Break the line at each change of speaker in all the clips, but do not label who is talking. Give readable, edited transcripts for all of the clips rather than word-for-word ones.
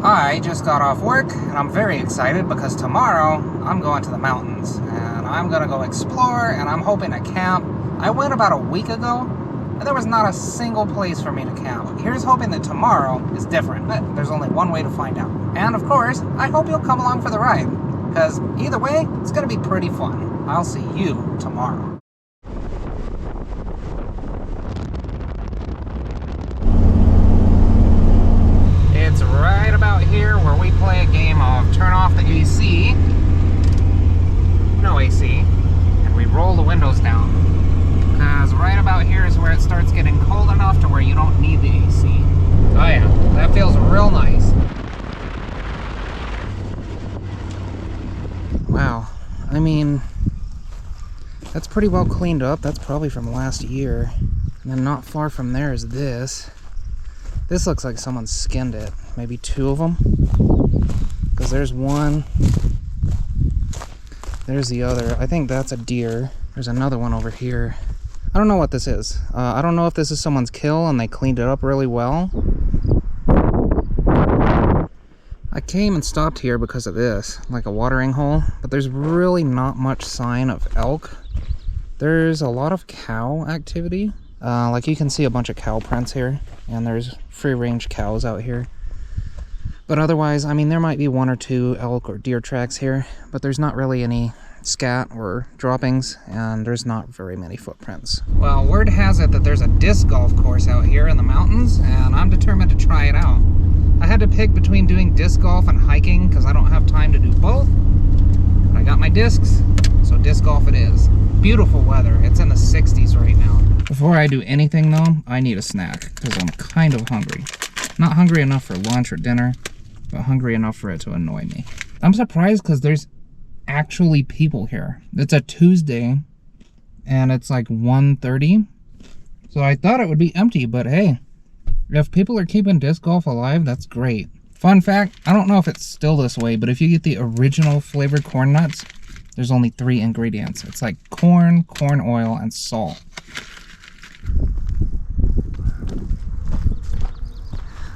I just got off work and I'm very excited because tomorrow I'm going to the mountains and I'm gonna go explore and I'm hoping to camp. I went about a week ago and there was not a single place for me to camp. Here's hoping that tomorrow is different, but there's only one way to find out. And of course, I hope you'll come along for the ride because either way, it's gonna be pretty fun. I'll see you tomorrow. It's right about here where we play a game of turn off the AC, no AC, and we roll the windows down. Because right about here is where it starts getting cold enough to where you don't need the AC. Oh yeah, that feels real nice. Wow, I mean, that's pretty well cleaned up. That's probably from last year. And then not far from there is this. This looks like someone skinned it. Maybe two of them. Because there's one. There's the other. I think that's a deer. There's another one over here. I don't know what this is. I don't know if this is someone's kill and they cleaned it up really well. I came and stopped here because of this, like a watering hole. But there's really not much sign of elk. There's a lot of cow activity. Like you can see a bunch of cow prints here, and there's free-range cows out here. But otherwise, I mean, there might be one or two elk or deer tracks here, but there's not really any scat or droppings, and there's not very many footprints. Well, word has it that there's a disc golf course out here in the mountains, and I'm determined to try it out. I had to pick between doing disc golf and hiking because I don't have time to do both. But I got my discs, so disc golf it is. Beautiful weather. It's in the 60s right now. Before I do anything though, I need a snack because I'm kind of hungry. Not hungry enough for lunch or dinner, but hungry enough for it to annoy me. I'm surprised because there's actually people here. It's a Tuesday and it's like 1:30. So I thought it would be empty, but hey, if people are keeping disc golf alive, that's great. Fun fact, I don't know if it's still this way, but if you get the original flavored corn nuts, there's only 3 ingredients. It's like corn, corn oil, and salt.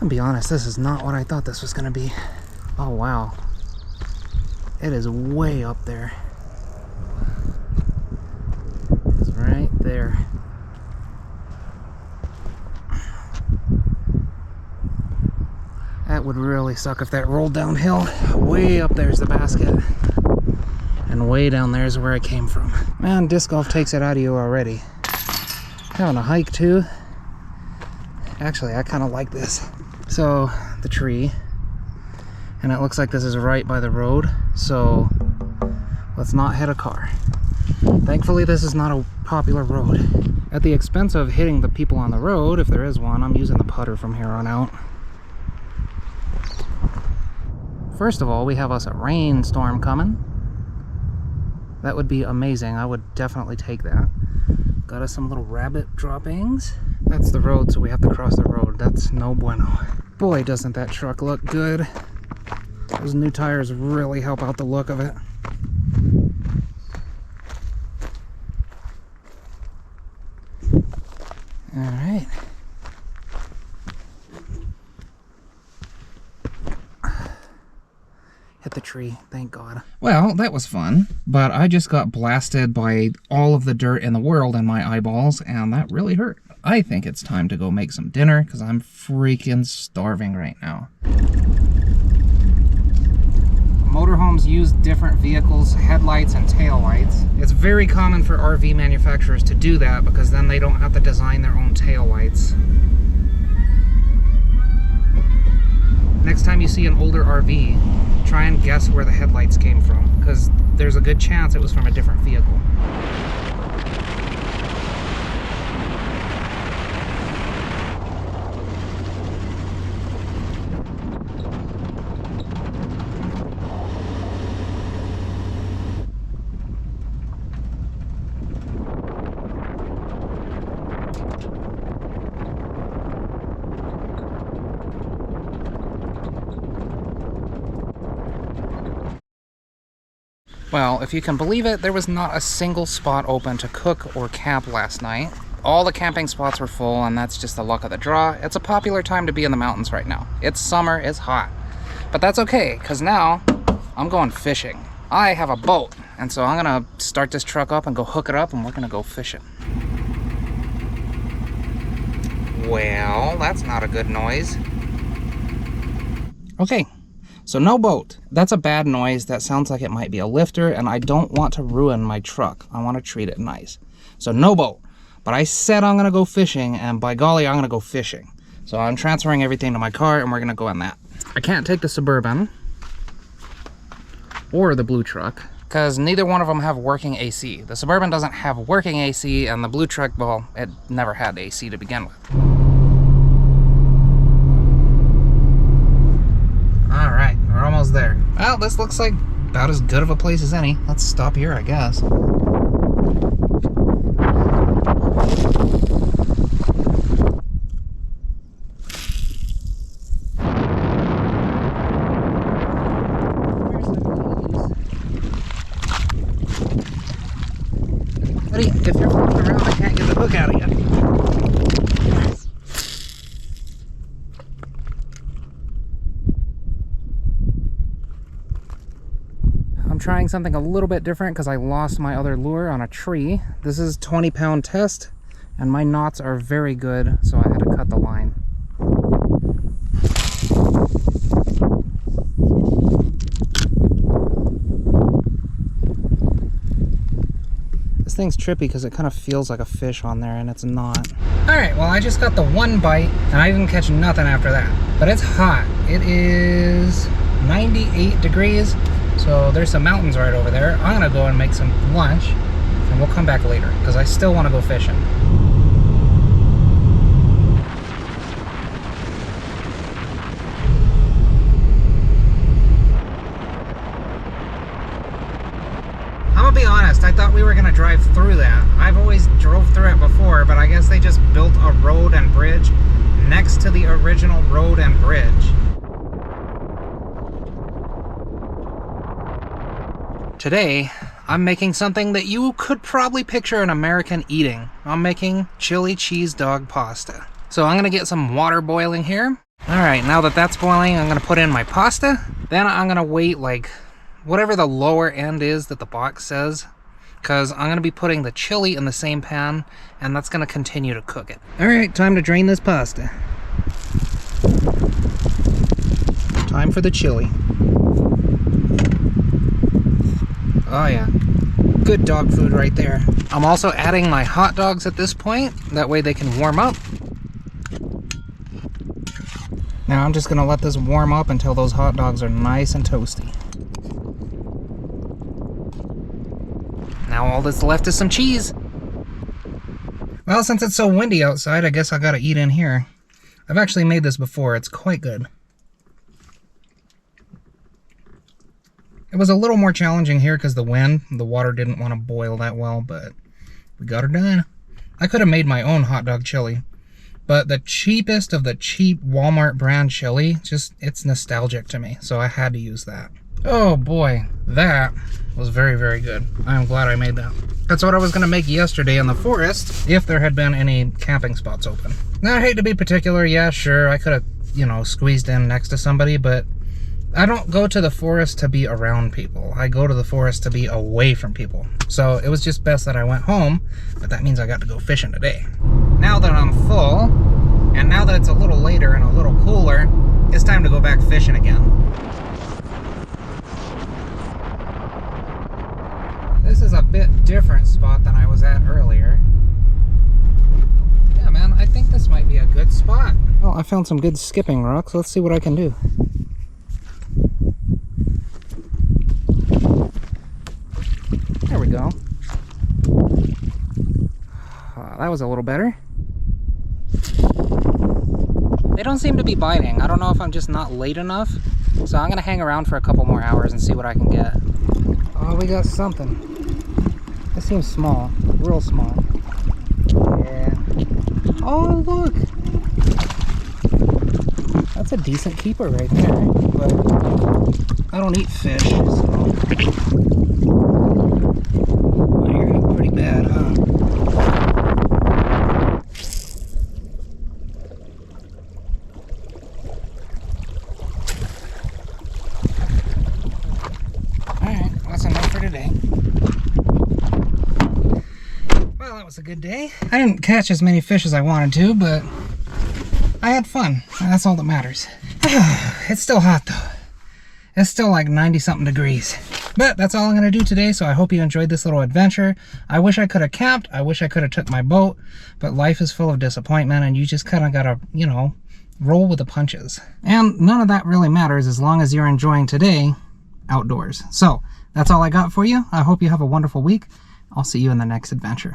I'll be honest, this is not what I thought this was gonna be. Oh wow. It is way up there. It's right there. That would really suck if that rolled downhill. Way up there's the basket. And way down there is where I came from. Man, disc golf takes it out of you already. Having a hike too. Actually, I kind of like this. So, the tree. And it looks like this is right by the road. So, let's not hit a car. Thankfully, this is not a popular road. At the expense of hitting the people on the road, if there is one, I'm using the putter from here on out. First of all, we have us a rainstorm coming. That would be amazing. I would definitely take that. Got us some little rabbit droppings. That's the road, so we have to cross the road. That's no bueno. Boy, doesn't that truck look good. Those new tires really help out the look of it. All right. Hit the tree, thank God. Well, that was fun, but I just got blasted by all of the dirt in the world in my eyeballs, and that really hurt. I think it's time to go make some dinner, because I'm freaking starving right now. Motorhomes use different vehicles' headlights and taillights. It's very common for RV manufacturers to do that, because then they don't have to design their own taillights. Next time you see an older RV, try and guess where the headlights came from, because there's a good chance it was from a different vehicle. Well, if you can believe it, there was not a single spot open to cook or camp last night. All the camping spots were full, and that's just the luck of the draw. It's a popular time to be in the mountains right now. It's summer, it's hot. But that's okay, because now I'm going fishing. I have a boat, and so I'm gonna start this truck up and go hook it up, and we're gonna go fishing. Well, that's not a good noise. Okay, so no boat. That's a bad noise. That sounds like it might be a lifter, and I don't want to ruin my truck. I want to treat it nice. So no boat. But I said I'm gonna go fishing, and by golly, I'm gonna go fishing. So I'm transferring everything to my car, and we're gonna go in that. I can't take the Suburban or the blue truck because neither one of them have working AC. The Suburban doesn't have working AC, and the blue truck, well, it never had AC to begin with. All right, we're almost there. Well, this looks like about as good of a place as any. Let's stop here, I guess. Buddy, if you're flipping around, I can't get the hook out of you. I'm trying something a little bit different because I lost my other lure on a tree. This is 20-pound test, and my knots are very good, so I had to cut the line. This thing's trippy because it kind of feels like a fish on there, and it's not. Alright, well, I just got the one bite, and I didn't catch nothing after that. But it's hot. It is 98 degrees, so there's some mountains right over there. I'm gonna go and make some lunch, and we'll come back later, because I still want to go fishing. I'm gonna be honest, I thought we were gonna drive through that. I've always drove through it before, but I guess they just built a road and bridge next to the original road and bridge. Today, I'm making something that you could probably picture an American eating. I'm making chili cheese dog pasta. So I'm gonna get some water boiling here. All right, now that that's boiling, I'm gonna put in my pasta. Then I'm gonna wait like whatever the lower end is that the box says, because I'm going to be putting the chili in the same pan, and that's going to continue to cook it. Alright, time to drain this pasta. Time for the chili. Oh yeah, good dog food right there. I'm also adding my hot dogs at this point, that way they can warm up. Now I'm just going to let this warm up until those hot dogs are nice and toasty. Now all that's left is some cheese. Well, since it's so windy outside, I guess I gotta eat in here. I've actually made this before. It's quite good. It was a little more challenging here because the wind, the water didn't want to boil that well, but we got her done. I could have made my own hot dog chili, but the cheapest of the cheap Walmart brand chili, it's nostalgic to me, so I had to use that. Oh boy, that was very, very good. I'm glad I made that. That's what I was going to make yesterday in the forest, if there had been any camping spots open. Now, I hate to be particular, yeah, sure, I could have, you know, squeezed in next to somebody, but I don't go to the forest to be around people. I go to the forest to be away from people. So it was just best that I went home, but that means I got to go fishing today. Now that I'm full, and now that it's a little later and a little cooler, it's time to go back fishing again. This is a bit different spot than I was at earlier. Yeah, man, I think this might be a good spot. Well, I found some good skipping rocks. Let's see what I can do. There we go. That was a little better. They don't seem to be biting. I don't know if I'm just not late enough. So I'm gonna hang around for a couple more hours and see what I can get. Oh, we got something. It seems small, real small. Yeah. Oh, look! That's a decent keeper right there, but I don't eat fish, so... Oh, you're hit pretty bad, huh? that was a good day. I didn't catch as many fish as I wanted to, but I had fun. That's all that matters. It's still hot though. It's still like 90 something degrees. But that's all I'm going to do today, so I hope you enjoyed this little adventure. I wish I could have camped. I wish I could have took my boat, but life is full of disappointment and you just kind of got to, you know, roll with the punches. And none of that really matters as long as you're enjoying today outdoors. So that's all I got for you. I hope you have a wonderful week. I'll see you in the next adventure.